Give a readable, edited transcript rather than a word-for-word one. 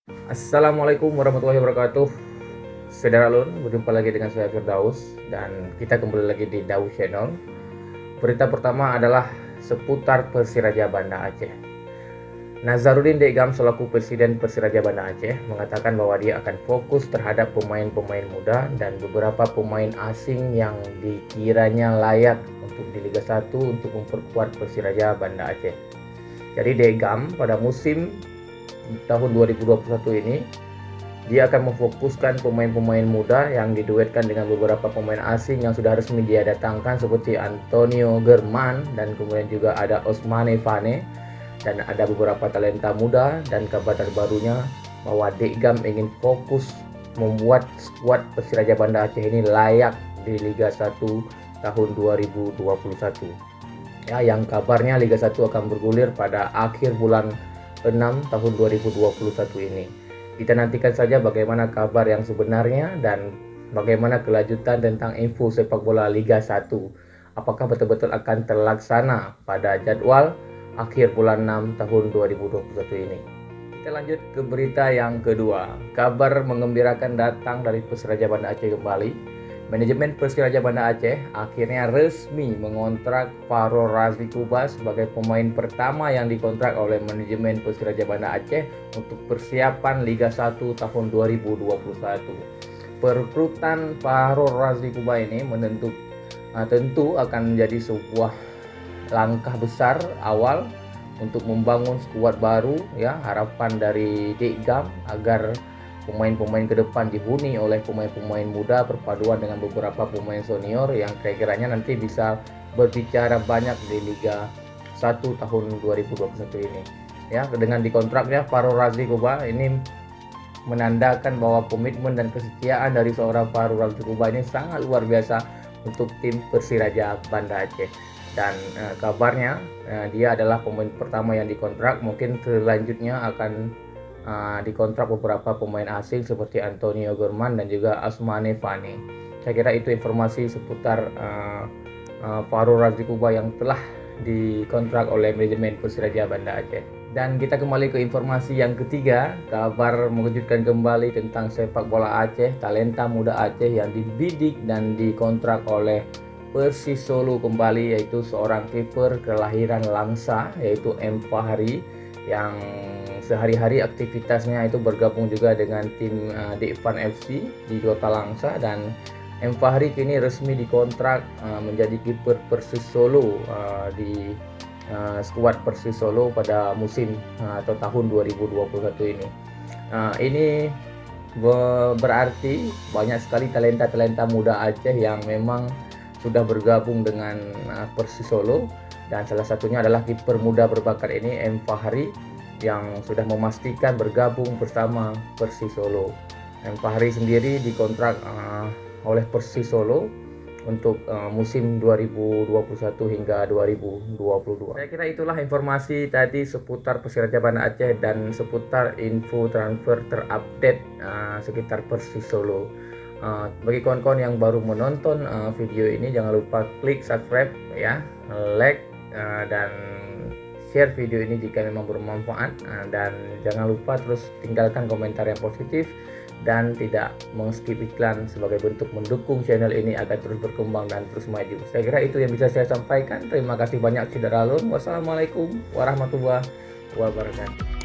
Assalamualaikum warahmatullahi wabarakatuh. Saudara Lun, berjumpa lagi dengan saya Firdaus dan kita kembali lagi di Daus Channel. Berita pertama adalah seputar Persiraja Banda Aceh. Nazarudin Degam selaku Presiden Persiraja Banda Aceh mengatakan bahwa dia akan fokus terhadap pemain-pemain muda dan beberapa pemain asing yang dikiranya layak untuk di Liga 1 untuk memperkuat Persiraja Banda Aceh. Jadi Degam pada musim tahun 2021 ini dia akan memfokuskan pemain-pemain muda yang diduetkan dengan beberapa pemain asing yang sudah resmi dia datangkan seperti Antonio German dan kemudian juga ada Osmane Fane dan ada beberapa talenta muda. Dan kabar terbarunya bahwa Degam ingin fokus membuat skuad Persiraja Banda Aceh ini layak di Liga 1 tahun 2021. Ya, yang kabarnya Liga 1 akan bergulir pada akhir bulan 6 tahun 2021 ini. Kita nantikan saja bagaimana kabar yang sebenarnya dan bagaimana kelanjutan tentang info sepak bola Liga 1. Apakah betul-betul akan terlaksana pada jadwal akhir bulan 6 tahun 2021 ini. Kita lanjut ke berita yang kedua. Kabar mengembirakan datang dari Persiraja Banda Aceh kembali. Manajemen Persiraja Banda Aceh akhirnya resmi mengontrak Fahrul Razi Kuba sebagai pemain pertama yang dikontrak oleh manajemen Persiraja Banda Aceh untuk persiapan Liga 1 tahun 2021. Perekrutan Fahrul Razi Kuba ini tentu akan menjadi sebuah langkah besar awal untuk membangun skuad baru, ya. Harapan dari Degam agar pemain-pemain ke depan dihuni oleh pemain-pemain muda perpaduan dengan beberapa pemain senior yang kira-kiranya nanti bisa berbicara banyak di Liga 1 tahun 2021 ini. Ya, dengan dikontraknya Fahrul Razi Kuba ini menandakan bahwa komitmen dan kesetiaan dari seorang Fahrul Razi Kuba ini sangat luar biasa untuk tim Persiraja Banda Aceh. Dan kabarnya dia adalah pemain pertama yang dikontrak. Mungkin selanjutnya akan dikontrak beberapa pemain asing seperti Antonio German dan juga Osmane Fane. Saya kira itu informasi seputar Fahrul Razi Kuba yang telah dikontrak oleh manajemen Persiraja Banda Aceh. Dan kita kembali ke informasi yang ketiga. Kabar mengejutkan kembali tentang sepak bola Aceh. Talenta muda Aceh yang dibidik dan dikontrak oleh Persis Solo kembali, yaitu seorang kiper kelahiran Langsa yaitu M. Fahri yang sehari-hari aktivitasnya itu bergabung juga dengan tim Dekvan FC di Kota Langsa. Dan M. Fahri kini resmi dikontrak menjadi kiper Persis Solo di skuad Persis Solo pada musim atau tahun 2021 ini. Ini berarti banyak sekali talenta-talenta muda Aceh yang memang sudah bergabung dengan Persis Solo, dan salah satunya adalah kiper muda berbakat ini M. Fahri yang sudah memastikan bergabung bersama Persis Solo. M. Fahri sendiri dikontrak oleh Persis Solo untuk musim 2021 hingga 2022. Saya kira itulah informasi tadi seputar Persiraja Banda Aceh dan seputar info transfer terupdate sekitar Persis Solo. Bagi kawan-kawan yang baru menonton video ini, jangan lupa klik subscribe, ya, like dan share video ini jika memang bermanfaat, dan jangan lupa terus tinggalkan komentar yang positif dan tidak meng-skip iklan sebagai bentuk mendukung channel ini agar terus berkembang dan terus maju. Saya kira itu yang bisa saya sampaikan. Terima kasih banyak saudara Lun. Wassalamualaikum warahmatullahi wabarakatuh.